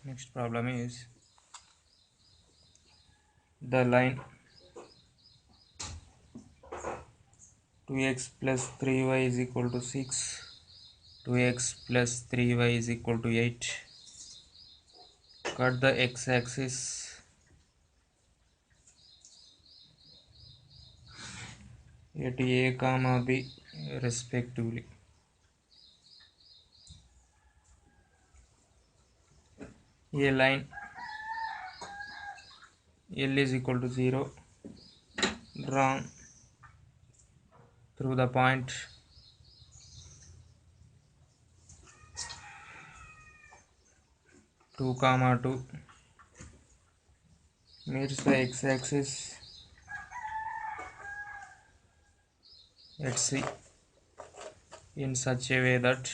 Next problem is the line 2x plus 3y is equal to 6, 2x plus 3y is equal to 8. Cut the x-axis at a comma b respectively. A line L is equal to 0 drawn through the point 2 comma 2 meets the x-axis at C in such a way that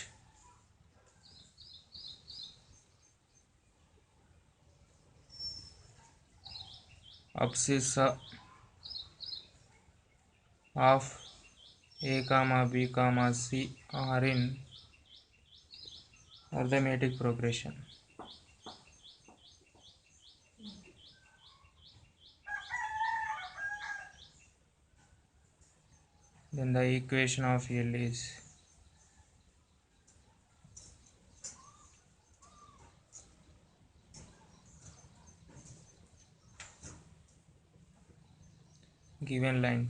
abscissa of a comma b comma C are in arithmetic progression. Then the equation of L is given line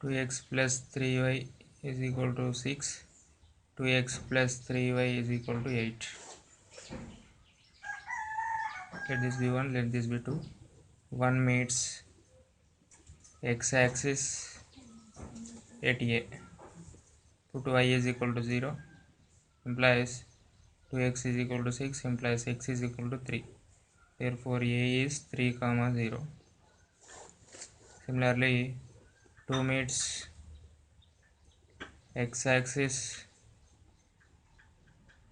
2x plus 3y is equal to 6, 2x plus 3y is equal to 8. Let this be 1, let this be 2. 1 meets x-axis at A. Put y is equal to 0 implies 2x is equal to 6 implies x is equal to 3. Therefore A is 3 comma 0. Similarly 2 meets x-axis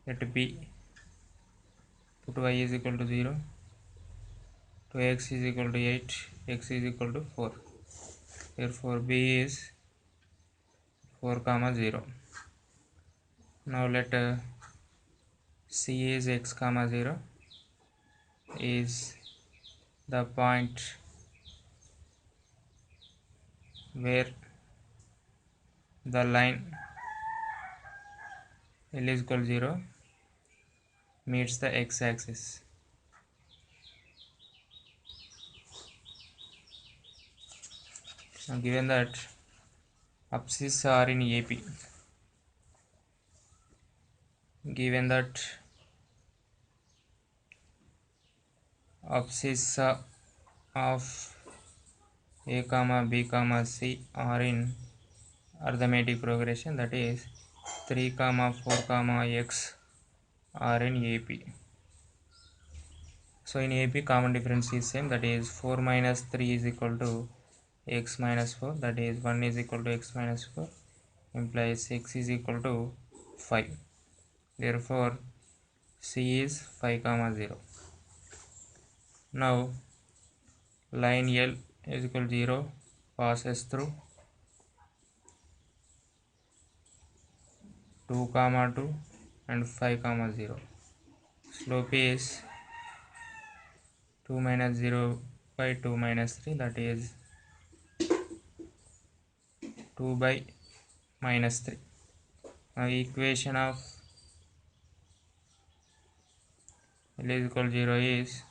at B. Put y is equal to 0, 2x is equal to 8, x is equal to 4. Therefore B is 4 comma 0. Now let C is x comma 0 is the point where the line L is equal to 0 meets the x-axis. Now given that abscissa are in AP, given that abscissa of a comma b comma C are in arithmetic progression, that is 3 comma 4 comma x are in AP. So in AP common difference is same, that is 4 minus 3 is equal to x minus 4, that is 1 is equal to x minus 4 implies x is equal to 5. Therefore C is 5 comma 0. Now line L is equal to 0 passes through 2 comma 2 and 5 comma 0. Slope is 2 minus 0 by 2 minus 3, that is 2 by minus 3. Now equation of L is equal to 0 is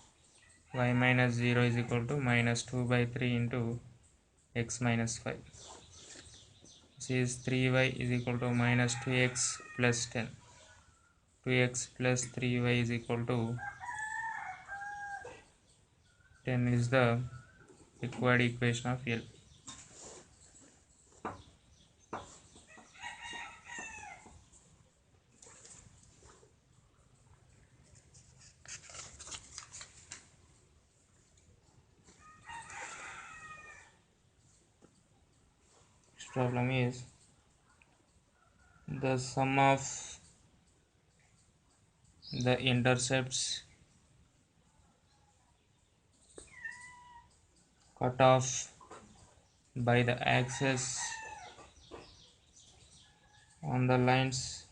y minus 0 is equal to minus 2 by 3 into x minus 5. This is 3y is equal to minus 2x plus 10. 2x plus 3y is equal to 10 is the required equation of L. Next problem is the sum of the intercepts cut off by the axis on the lines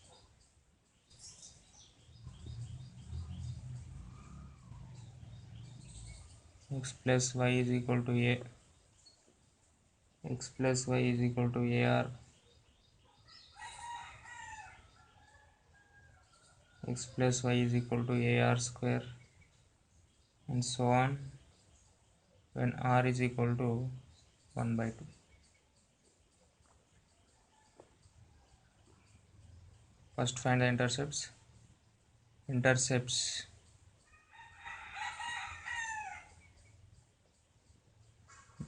x plus y is equal to a, x plus y is equal to ar, x plus y is equal to ar square, and so on when r is equal to 1 by 2. First find the intercepts. Intercepts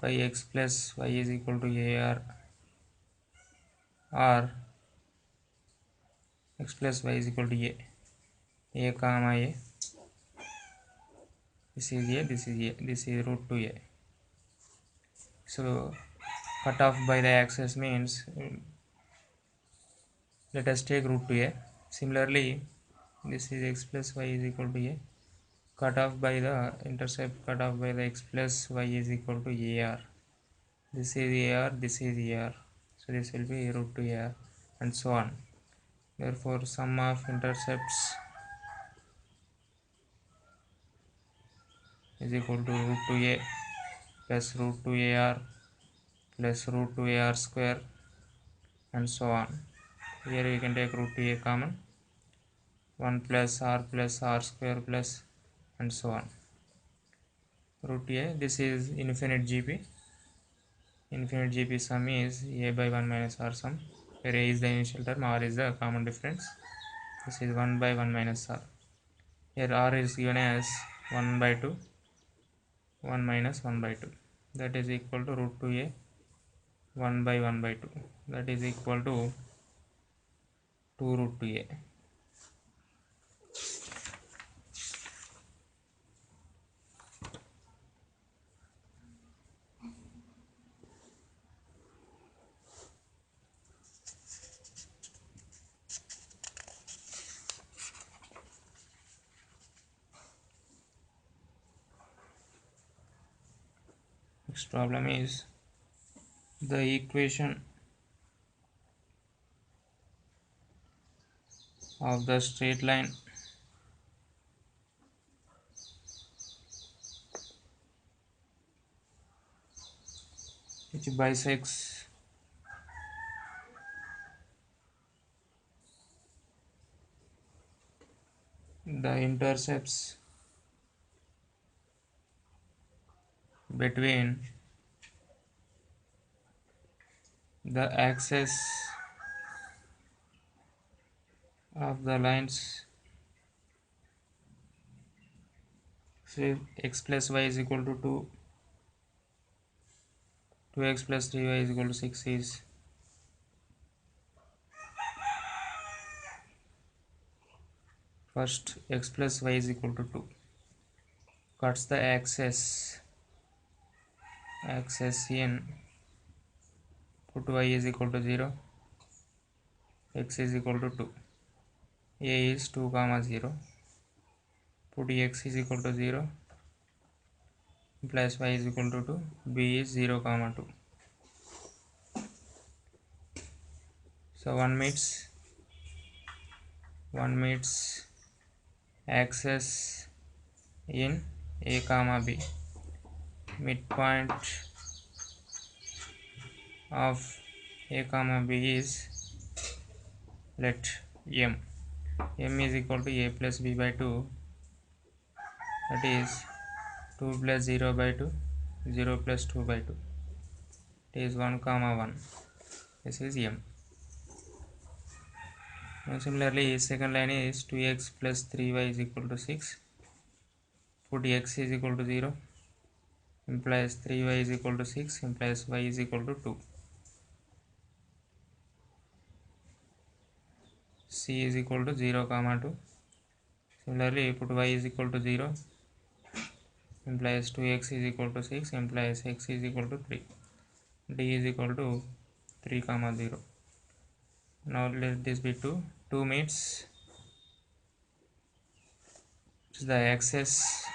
by x plus y is equal to ar or x plus y is equal to a comma a, this is a, this is a, this is root 2a. So cut off by the axis means let us take root 2a. Similarly, this is x plus y is equal to a, cut off by the intercept, cut off by the x plus y is equal to ar. This is ar, this is ar, so this will be root 2ar, and so on. Therefore sum of intercepts is equal to root 2a plus root 2ar plus root 2ar square, and so on. Here we can take root 2a common, 1 plus r square plus, and so on. Root a, this is infinite GP. Infinite GP sum is a by 1 minus r sum, where a is the initial term, r is the common difference. This is 1 by 1 minus r. Here r is given as 1 by 2, 1 minus 1 by 2. That is equal to root 2a 1 by 1 by 2. That is equal to 2 root 2a. Next problem is the equation of the straight line which bisects the intercepts between the axes of the lines. So x plus y is equal to 2, 2x plus 3y is equal to 6 is first x plus y is equal to 2, cuts the axis in, put y is equal to 0, x is equal to 2, a is 2 comma 0, put x is equal to 0 plus y is equal to 2, b is 0 comma 2. So one meets axis in a comma b. Midpoint of a comma b is, let m is equal to a plus b by 2, that is 2 plus 0 by 2, 0 plus 2 by 2, it is 1 comma 1. This is m. Now similarly second line is 2x plus 3y is equal to 6, put x is equal to 0, implies 3y is equal to 6, implies y is equal to 2. C is equal to 0 comma 2. Similarly put y is equal to 0, implies 2x is equal to 6, implies x is equal to 3. D is equal to 3 comma 0. Now let this be 2. 2 meets the axis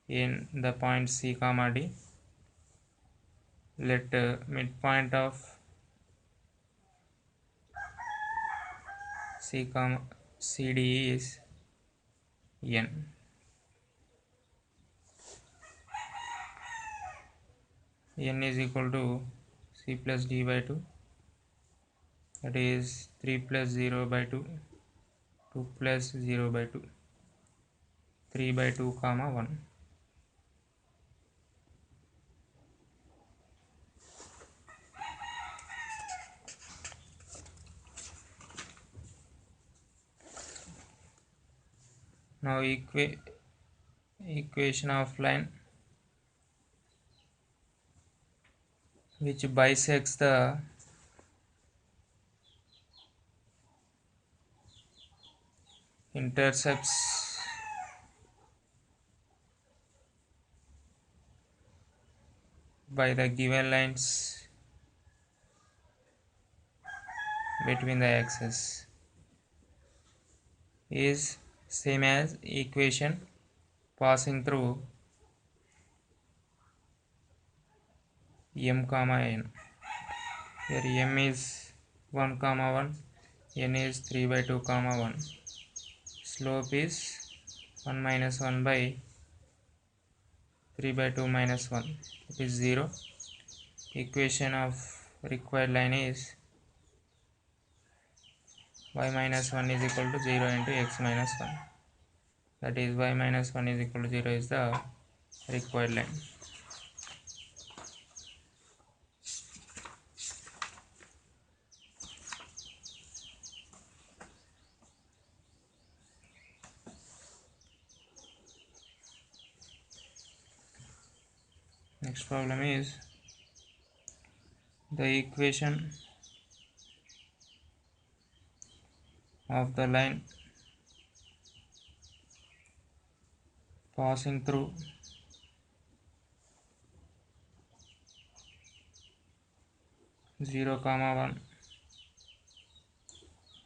in the point C comma D. Let midpoint of C comma CD is n. n is equal to c plus d by 2, that is 3 plus 0 by 2, 2 plus 0 by 2, 3 by 2 comma 1. Now equation of line which bisects the intercepts by the given lines between the axes is same as equation passing through m comma n. Here m is 1 comma 1, n is 3 by 2 comma 1. Slope is 1 minus 1 by 3 by 2 minus 1, it is 0. Equation of required line is y minus 1 is equal to 0 into x minus 1, that is y minus 1 is equal to 0 is the required line. Next problem is the equation of the line passing through zero comma 1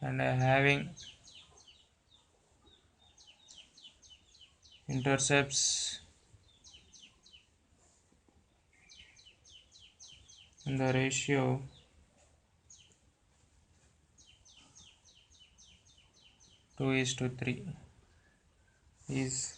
and having intercepts in the ratio 2:3 is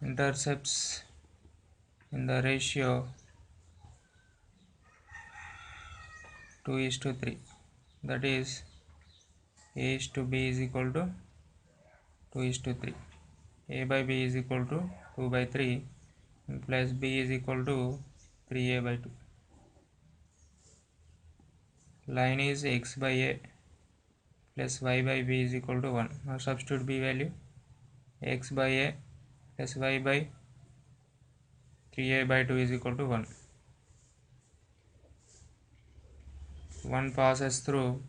intercepts in the ratio 2:3, that is a is to b is equal to 2:3. A by b is equal to 2 by 3 implies b is equal to 3a by 2. Line is x by a plus y by b is equal to 1. Now substitute b value, x by a plus y by 3a by 2 is equal to 1. 1 passes through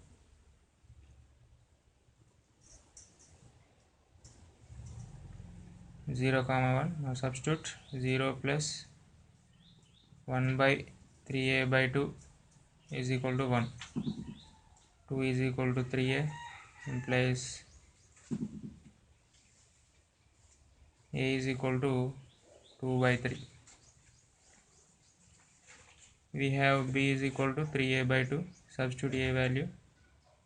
0 comma 1. Now substitute 0 plus 1 by 3a by 2 is equal to 1. 2 is equal to 3a implies a is equal to 2 by 3. We have b is equal to 3a by 2. Substitute a value,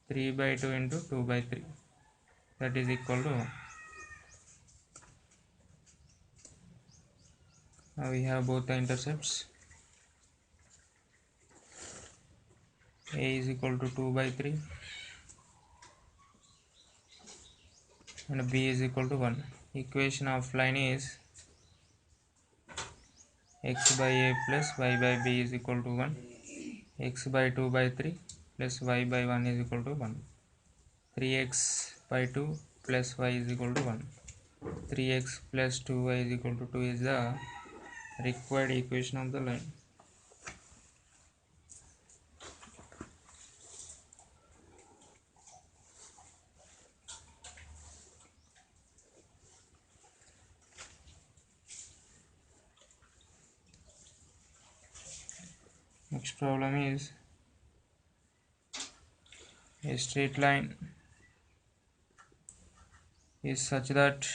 3 by 2 into 2 by 3, that is equal to 1. Now we have both the intercepts. A is equal to 2 by 3 and b is equal to 1. Equation of line is x by a plus y by b is equal to 1. X by 2 by 3 plus y by 1 is equal to 1. 3x by 2 plus y is equal to 1. 3x plus 2y is equal to 2 is the required equation of the line. Next problem is a straight line is such that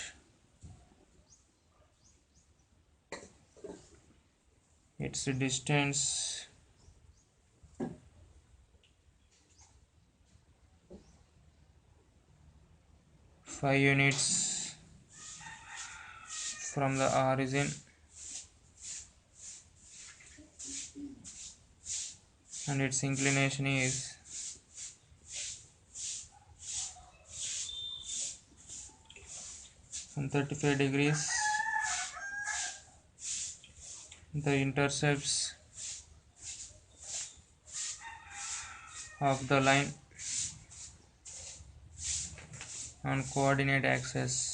its distance five units from the origin and its inclination is 135 degrees. The intercepts of the line on coordinate axis.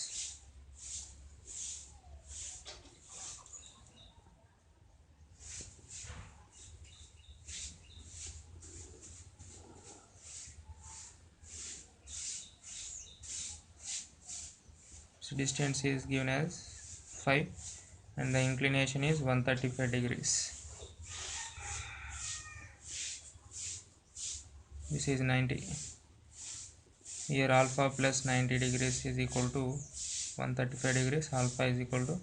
So distance is given as 5 and the inclination is 135 degrees. This is 90. Here alpha plus 90 degrees is equal to 135 degrees. Alpha is equal to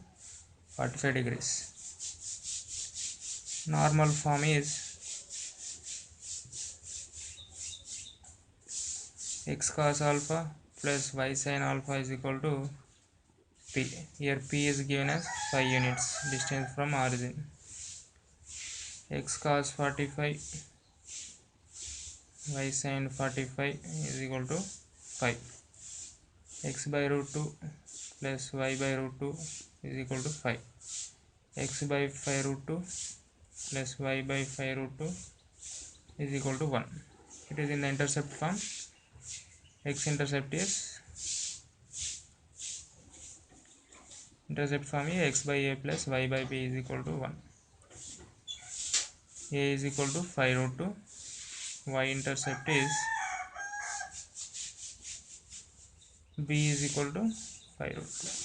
45 degrees. Normal form is x cos alpha plus y sin alpha is equal to p. Here p is given as 5 units distance from origin. X cos 45 y sin 45 is equal to 5. X by root 2 plus y by root 2 is equal to 5. X by 5 root 2 plus y by 5 root 2 is equal to 1. It is in the intercept form. X intercept is x by a plus y by b is equal to 1. A is equal to 5 root 2. Y intercept is b is equal to 5 root 2.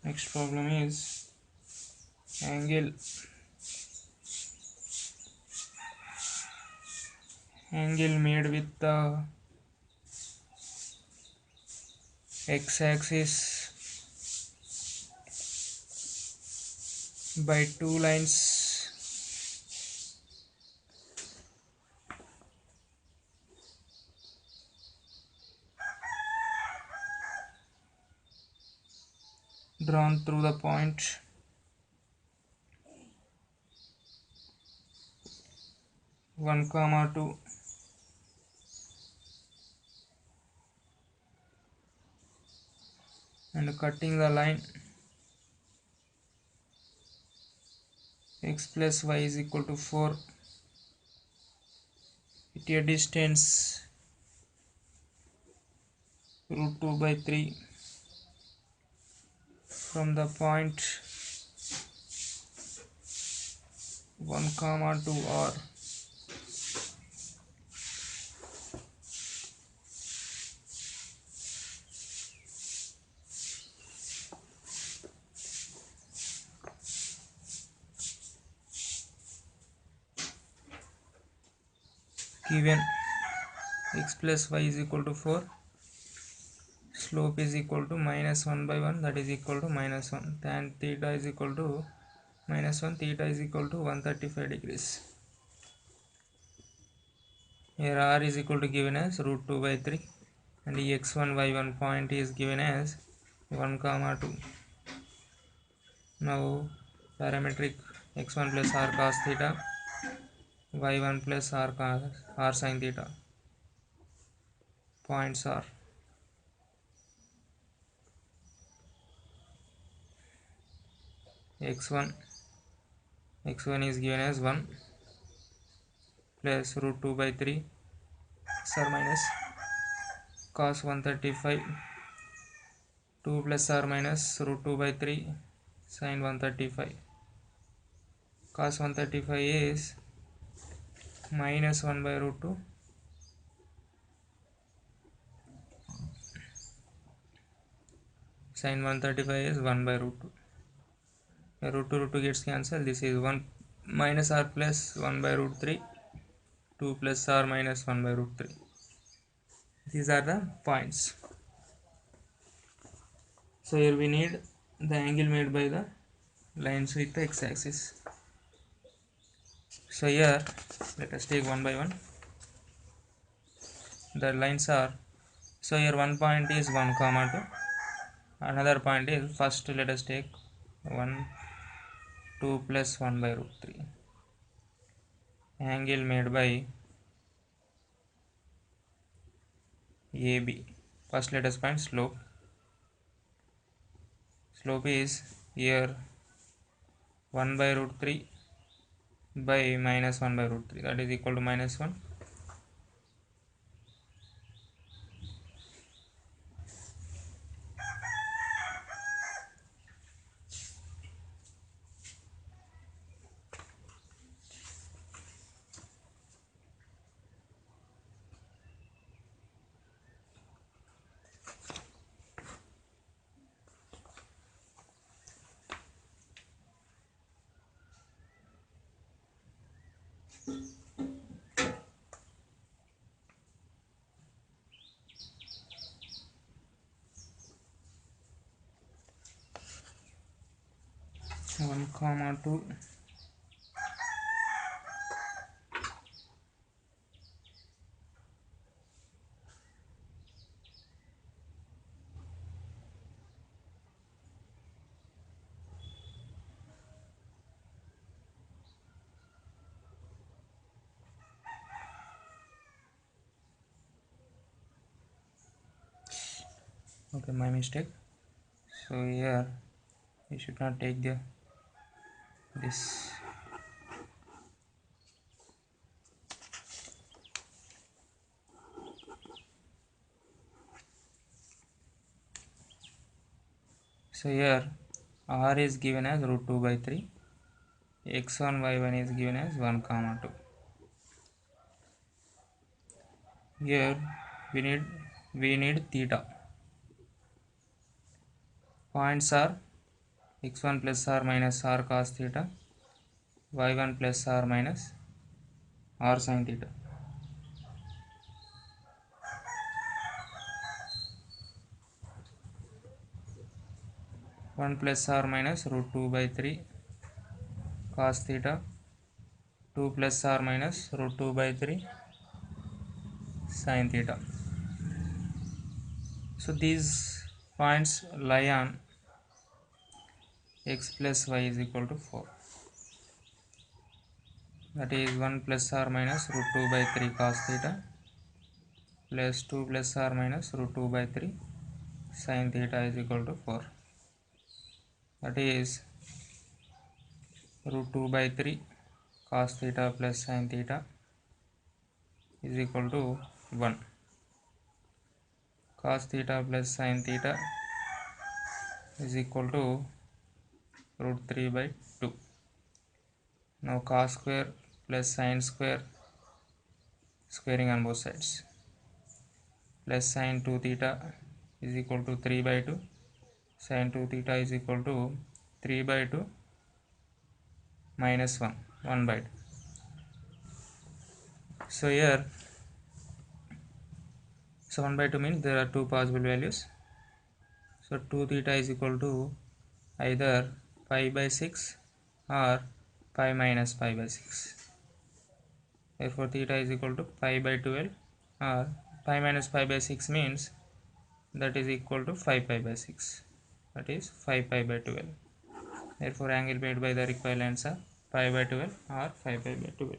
Next problem is angle made with the x-axis by two lines drawn through the point 1, 2 and cutting the line x plus y is equal to 4 at a distance root 2 by 3 from the point 1, 2 or given x plus y is equal to 4, slope is equal to minus 1 by 1, that is equal to minus 1, tan theta is equal to minus 1, theta is equal to 135 degrees. Here r is equal to given as root 2 by 3 and the x1 y1 point is given as 1, 2. Now parametric x1 plus r cos theta, y1 plus r sin theta. Points are x1 is given as 1 plus root 2 by 3 plus or minus cos 135, 2 plus or minus root 2 by 3 sin 135. Cos 135 is minus 1 by root 2 sin 135 is 1 by root 2. root 2 gets cancelled. This is 1 minus r plus 1 by root 3, 2 plus r minus 1 by root 3. These are the points. So here we need the angle made by the lines with the x-axis. So here let us take one by one. The lines are, so here one point is 1 comma 2, another point is, first let us take 1 2 plus 1 by root 3. Angle made by AB. First let us find slope. Slope is here 1 by root 3 by minus 1 by root 3, that is equal to minus 1. One comma 2. Okay, my mistake. So here we should not take this. So here r is given as root 2 by 3, x1 y1 is given as 1 comma 2. Here we need theta. Points are x1 plus r minus r cos theta, y1 plus r minus r sin theta. One plus r minus root 2 by 3 cos theta, 2 plus r minus root 2 by 3 sin theta. So these points lie on x plus y is equal to 4. That is 1 plus r minus root 2 by 3 cos theta plus 2 plus r minus root 2 by 3 sin theta is equal to 4. That is root 2 by 3 cos theta plus sin theta is equal to 1. Cos theta plus sin theta is equal to root 3 by 2. Now cos square plus sin square, squaring on both sides, plus sin 2 theta is equal to 3 by 2. Sin 2 theta is equal to 3 by 2 minus 1 by 2. So here, so 1 by 2 means there are two possible values. So 2 theta is equal to either pi by 6 or pi minus pi by 6. Therefore theta is equal to pi by 12, or pi minus pi by 6 means that is equal to 5 pi by 6, that is 5 pi by 12. Therefore angle made by the required lines are pi by 12 or 5 pi by 12.